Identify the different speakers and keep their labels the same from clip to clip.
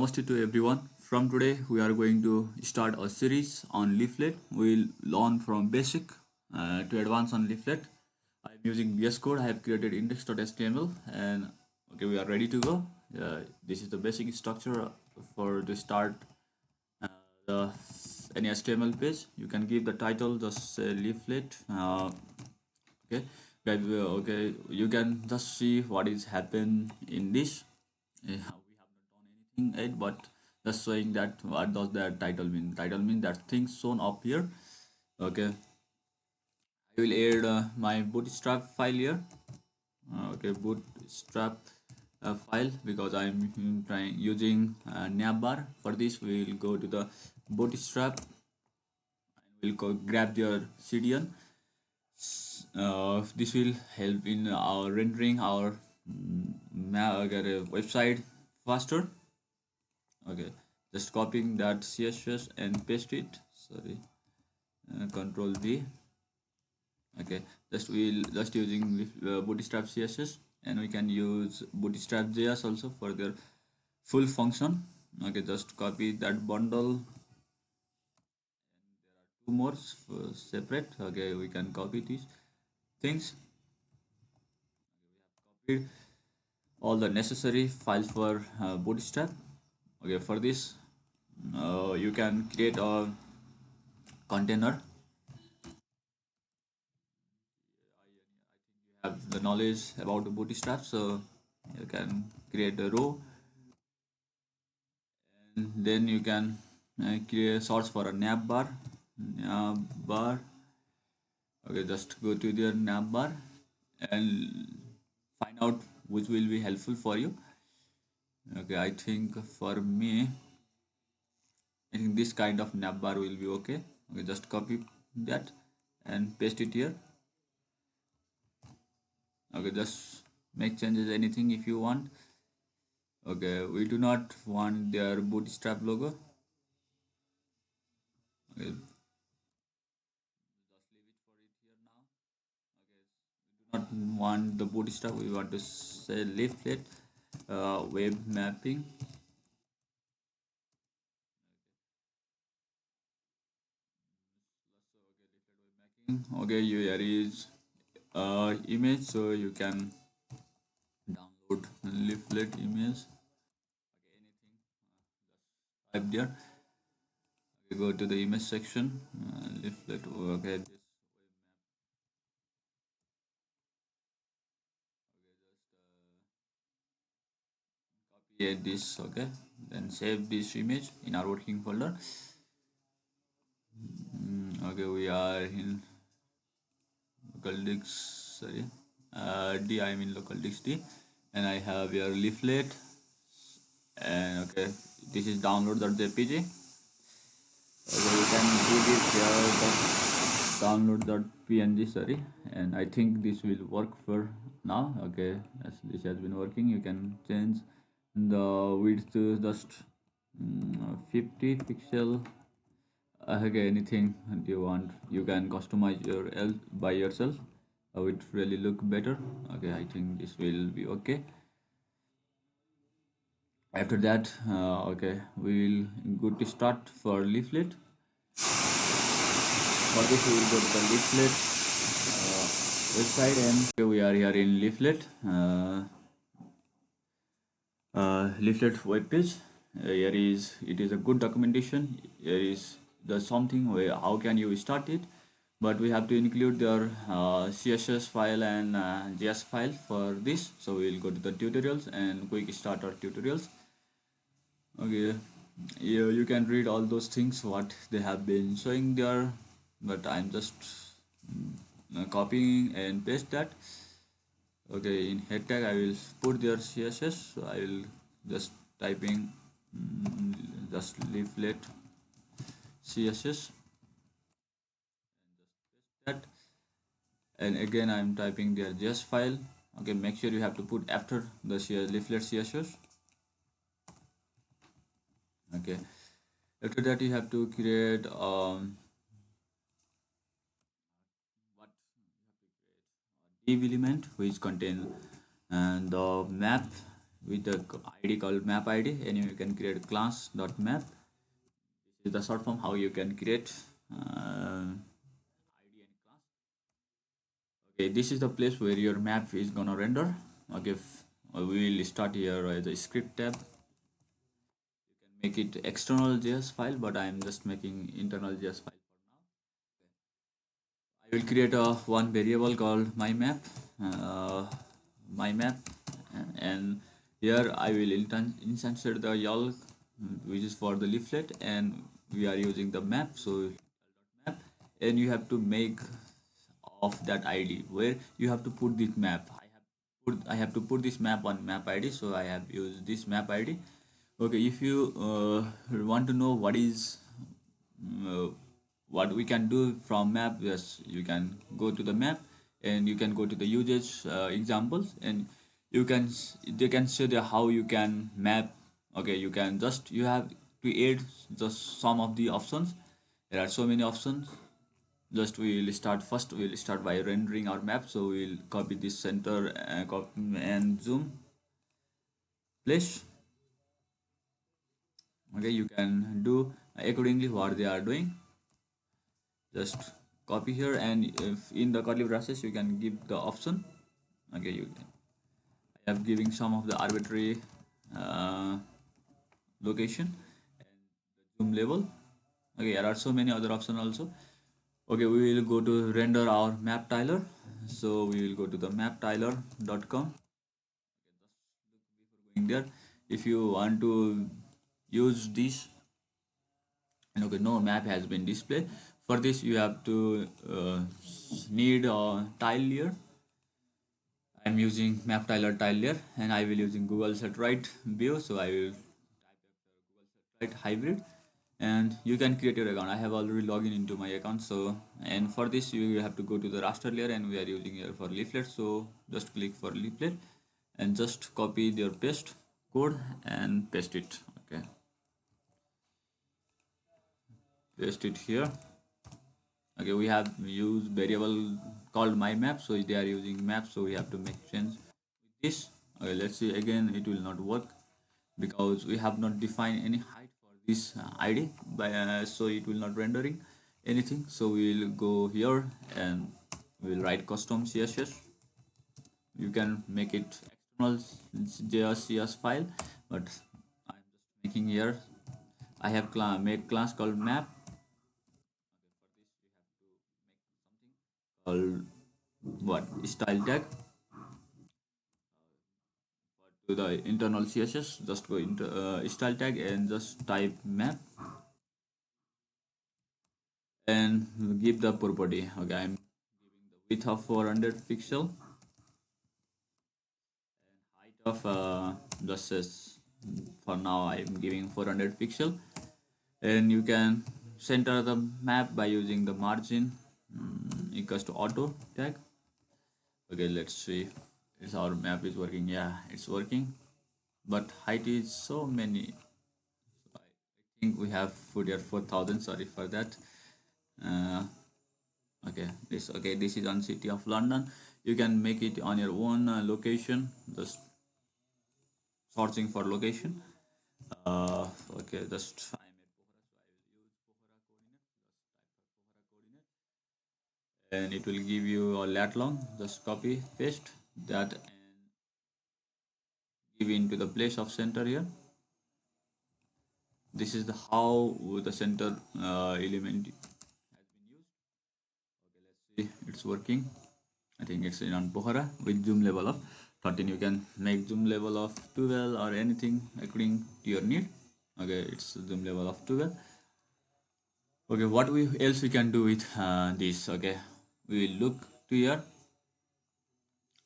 Speaker 1: Namaste to everyone. From today, we are going to start a series on Leaflet. We'll learn from basic to advance on Leaflet. I'm using VS Code. I have created index.html and okay, we are ready to go. This is the basic structure for to start the any HTML page. You can give the title just say Leaflet. Okay, guys. Okay, you can just see what is happened in this. We have not done anything yet, but just showing that what does that title mean. Title means that things shown up here. Okay, I will add my bootstrap file here. Okay, bootstrap file because I'm trying using navbar. For this we will go to the bootstrap and we'll go grab your CDN. This will help in our rendering our website faster. Okay, just copying that CSS and paste it. Sorry, Control V. Okay, just using bootstrap CSS, and we can use bootstrap JS also for their full function. Okay, just copy that bundle. Two more separate. Okay, we can copy these things. Copied all the necessary files for bootstrap. Okay, for this you can create a container. Have the knowledge about the bootstrap, so you can create a row and then you can create a source for a nav bar. Okay, just go to your nav bar and find out which will be helpful for you. Okay, I think for me I think this kind of nav bar will be okay. Okay, just copy that and paste it here. Okay, just make changes anything if you want. Okay, we do not want their bootstrap logo. Okay, just leave it for it here now. Okay, we do not want the bootstrap. We want to say leaflet web mapping. Okay, here is image, so you can download leaflet image. Okay, anything, just type there. Okay, go to the image section. Leaflet. Okay, this copy this. Okay, then save this image in our working folder. Okay, we are in local disk. Sorry, D. I'm in local disk D, and I have your leaflet. And okay, this is download.jpg. Okay, you can give it here the download.png. Sorry, and I think this will work for now. Okay, as this has been working, you can change the width to just 50 pixel. Okay, anything you want, you can customize your by yourself. It really look better. Okay, I think this will be okay. After that, okay, we will go to start for leaflet. For this, we will go to the leaflet website, and okay, we are here in leaflet. Leaflet web page. Here is it is a good documentation. Here is the something where how can you start it, but we have to include their CSS file and JS file for this. So we will go to the tutorials and quick starter tutorials. Okay, you can read all those things what they have been showing there, but I'm just copying and paste that. Okay, in head tag I will put their CSS, so I will just typing just leaflet CSS that, and again I'm typing their JS file. Okay, make sure you have to put after the leaflet CSS. Okay, after that you have to create what you have to create a div element which contain and the map with the id called map id, and you can create class dot map. This is the short form how you can create id and class. Okay, this is the place where your map is gonna render. Okay, we will start here the script tab. You can make it external JS file, but I am just making internal JS file for now. I will create a one variable called my map, uh, my map, and here I will instantiate the YAL, which is for the leaflet, and we are using the map. So map, and you have to make of that ID where you have to put this map. I have to put this map on map ID, so I have used this map ID. Okay, if you want to know uh, what we can do from map, yes, you can go to the map and you can go to the usage examples, and they can show the how you can map. Okay, you have to add just some of the options. There are so many options. Just we'll start by rendering our map, so we'll copy this center and zoom place. Okay, you can do accordingly what they are doing. Just copy here, and if in the curly braces you can give the option. Okay, I have giving some of the arbitrary uh, location and the zoom level. Okay, there are so many other options also. Okay, we will go to render our map tiler. So we will go to the maptiler.com. Going there, if you want to use this, and okay, no map has been displayed. For this you have to need a tile layer. I'm using map tiler tile layer, and I will using Google Satellite view, so I will type Google Satellite hybrid, and you can create your account. I have already logged into my account, so and for this you have to go to the raster layer, and we are using here for leaflet, so just click for leaflet and just copy your paste code and paste it. Okay, paste it here. Okay, we have used variable called my map, so they are using map, so we have to make change with this. Okay, let's see, again it will not work because we have not defined any height for this id by so it will not rendering anything. So we will go here and we will write custom css. You can make it external JS file, but I'm just making here. I have make class called map. For this we have to make something called what style tag to the internal css. Just go into style tag and just type map and give the property. Okay, I'm giving the width of 400 pixel and height of just says for now I'm giving 400 pixel, and you can center the map by using the margin equals to auto tag. Okay, let's see if our map is working. Yeah, it's working, but height is so many. So I think we have put here 4000. Sorry for that. uh, this is on city of London. You can make it on your own location, just searching for location. Okay, just I'm at Pohara, so I will use Pohara coordinate. Just type for Pohara coordinate, and it will give you a lat long. Just copy paste that and give into the place of center here. This is the how the center element has been used. Okay, let's see, it's working. I think it's in on Pohara with zoom level of 13. You can make zoom level of 12 or anything according to your need. Okay, it's zoom level of 12. Okay, what we else we can do with this? Okay, we will look to here.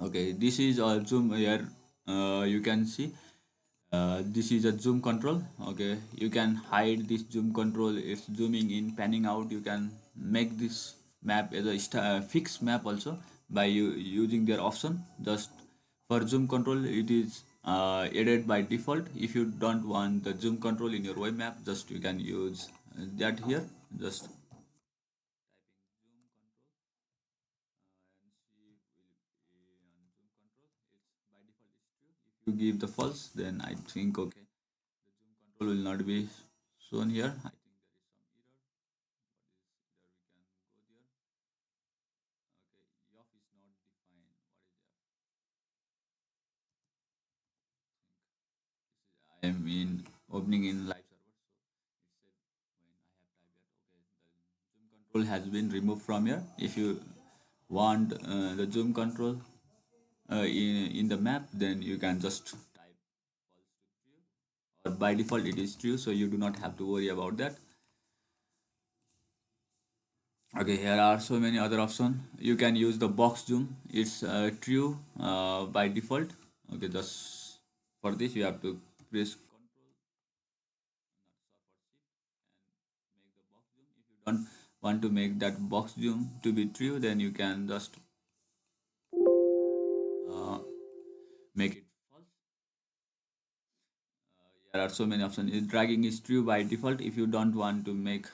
Speaker 1: Okay, this is a zoom here. You can see this is a zoom control. Okay, you can hide this zoom control. It's zooming in, panning out. You can make this map as a fixed map also by using their option. Just for zoom control, it is added by default. If you don't want the zoom control in your web map, just you can use that here. Just typing zoom control and see will on zoom control. It's by default it's true. If you give the false, then I think okay, the zoom control will not be shown here. I think there is some error. What is error? We can go there. Okay, yof is not defined. What is f? I am in opening in live server, so it said when I have typed that okay, the zoom control has been removed from here. If you want the zoom control in the map, then you can just type false to true, or by default it is true, so you do not have to worry about that. Okay, here are so many other options. You can use the box zoom. It's true by default. Okay, just for this you have to press Control, not for shift, and make the box zoom. If you don't want to make that box zoom to be true, then you can just uh, make it false. There are so many options. Dragging is true by default. If you don't want to make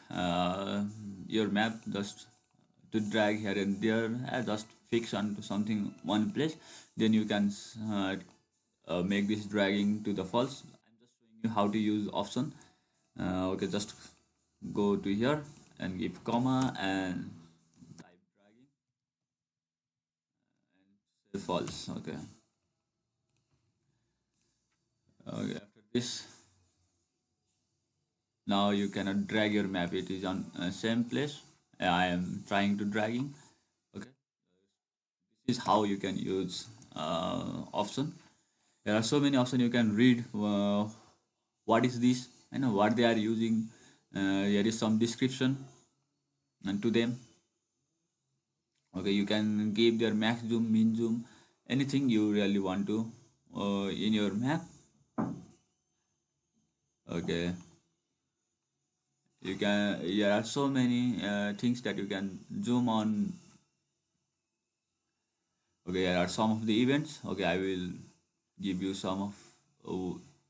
Speaker 1: your map just to drag here and there, just fix onto something one place, then you can make this dragging to the false. I'm just showing you how to use option. Okay, just go to here and give comma and type dragging and say false. Okay. Okay, after this, now you cannot drag your map. It is on same place. I am trying to dragging. Okay, this is how you can use option. There are so many options. You can read what is this, you know what they are using. There is some description and to them. Okay, you can give their max zoom, min zoom, anything you really want to in your map. Okay, you can, there are so many things that you can zoom on. Okay, here are some of the events. Okay, I will give you some of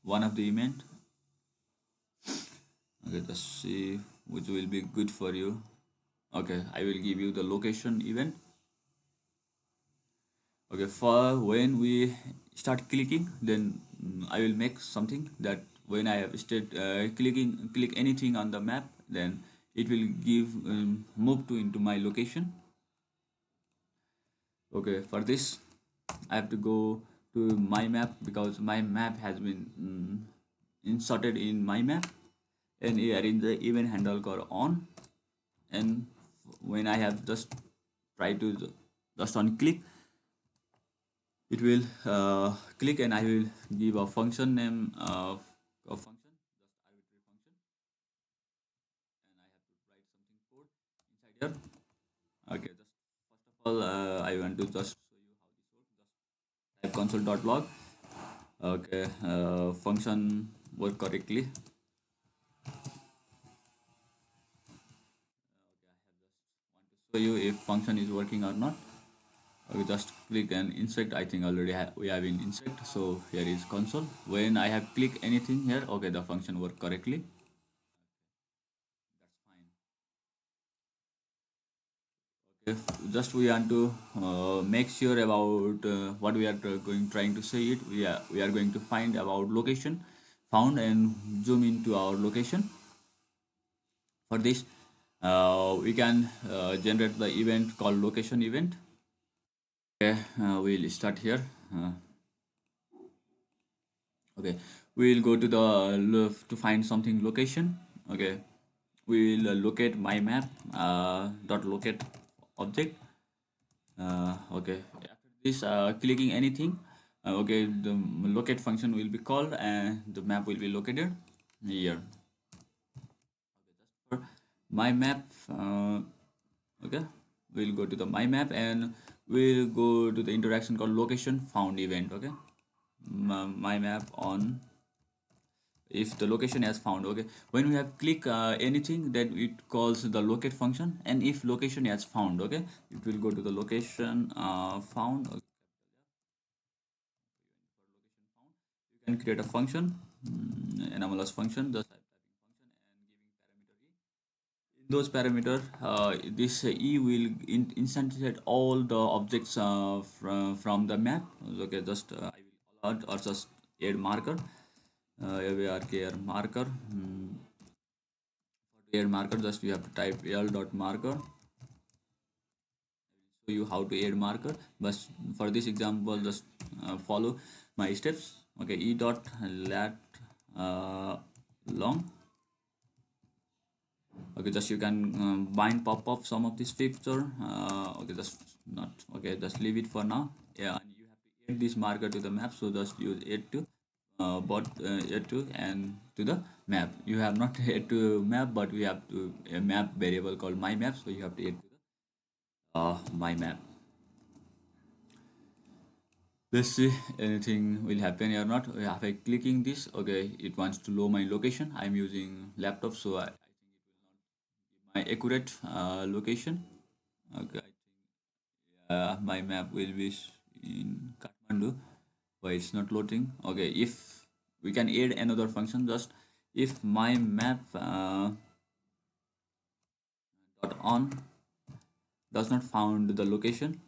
Speaker 1: one of the event. Okay, let's see which will be good for you. Okay, I will give you the location event. Okay, for when we start clicking, then I will make something that when I have started click anything on the map, then it will give move to into my location. Okay, for this I have to go to my map because my map has been inserted in my map, and here in the event handle called on, and when I have just try to just on click, it will click and I will give a function name of a function, just arbitrary function, and I have to write something code inside here. Okay, just first of all I want to just show you how this works. Just type console.log. Okay, function work correctly. Okay, I have just want to show you if function is working or not. Okay, just click and insert. I think already we have in insert, so here is console. When I have click anything here, okay, the function work correctly. That's fine. Okay, just we want to make sure about what we are trying to say it. We are going to find about location found and zoom into our location. For this, we can generate the event called location event. Okay, we'll start here. Okay, we'll go to the to find something location. Okay, we'll locate my map dot locate object. Okay, after this clicking anything, okay, the locate function will be called and the map will be located here. Okay, just for my map. Okay, we'll go to the my map and we'll go to the interaction called location found event. Okay, my map on if the location has found. Okay, when we have click anything, then it calls the locate function, and if location has found, okay, it will go to the location found. Okay, for location found you can create a function, anomalous function, just typing function and giving parameter e. In those parameter, this e will instantiate all the objects from the map. Okay, just I will or just add marker. ArcGIS marker. To add marker, just you have to type l dot marker. Show you how to add marker, but for this example, just follow my steps. Okay, e dot lat long. Okay, just you can bind pop up some of this picture. Okay, just not okay, just leave it for now. Yeah, and you have to add this marker to the map, so just use add to but add to and to the map. You have not add to map, but we have to a map variable called my map, so you have to add to the my map. Let's see anything will happen or not. If I clicking this, okay, it wants to know my location. I'm using laptop, so I think it will not give my accurate location. Okay, I think my map will be in Kathmandu. Why it's not loading? Okay, if we can add another function, just if my map dot on does not found the location.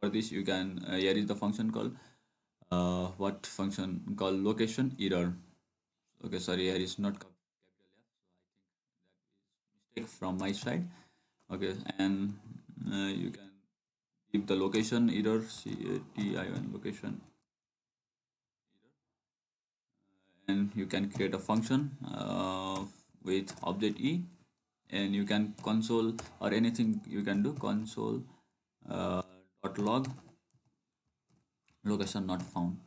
Speaker 1: For this, you can here is the function called what function called location error. Okay, sorry, here is not capital F, so I think that is mistake from my side. Okay, and you can give the location error CATION location error, and you can create a function with object E, and you can console or anything you can do console dot log location not found.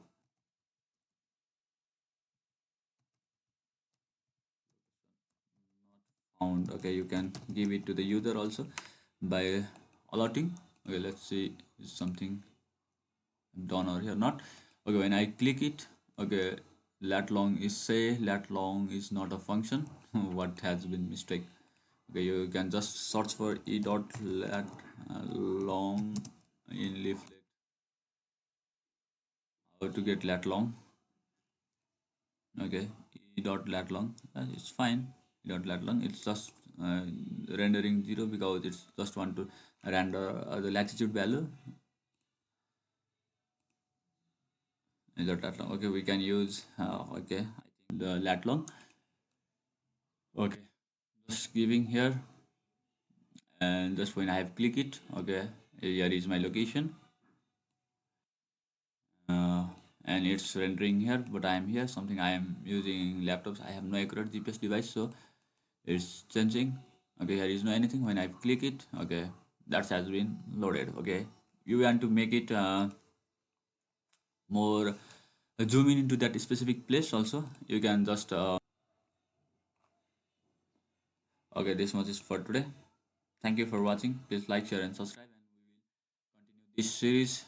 Speaker 1: Found. Okay, you can give it to the user also by allotting. Okay, let's see is something done or here not. Okay, when I click it, okay, lat long is say lat long is not a function. What has been mistake? Okay, you can just search for e dot lat long in leaflet how to get lat long. Okay, e dot lat long, it's fine. E dot lat long, it's just rendering 0 because it's just want to render the latitude value. E dot lat long. Okay, we can use okay, I think the lat long. Okay, just giving here, and just when I have click it, okay, here is my location, uh, and it's rendering here, but I am here. Something I am using laptops. I have no accurate GPS device, so it's changing. Okay, here is no anything. When I click it, okay, that has been loaded. Okay, you want to make it more zoom in into that specific place also. You can just okay, this much is for today. Thank you for watching. Please like, share, and subscribe, and we will continue this series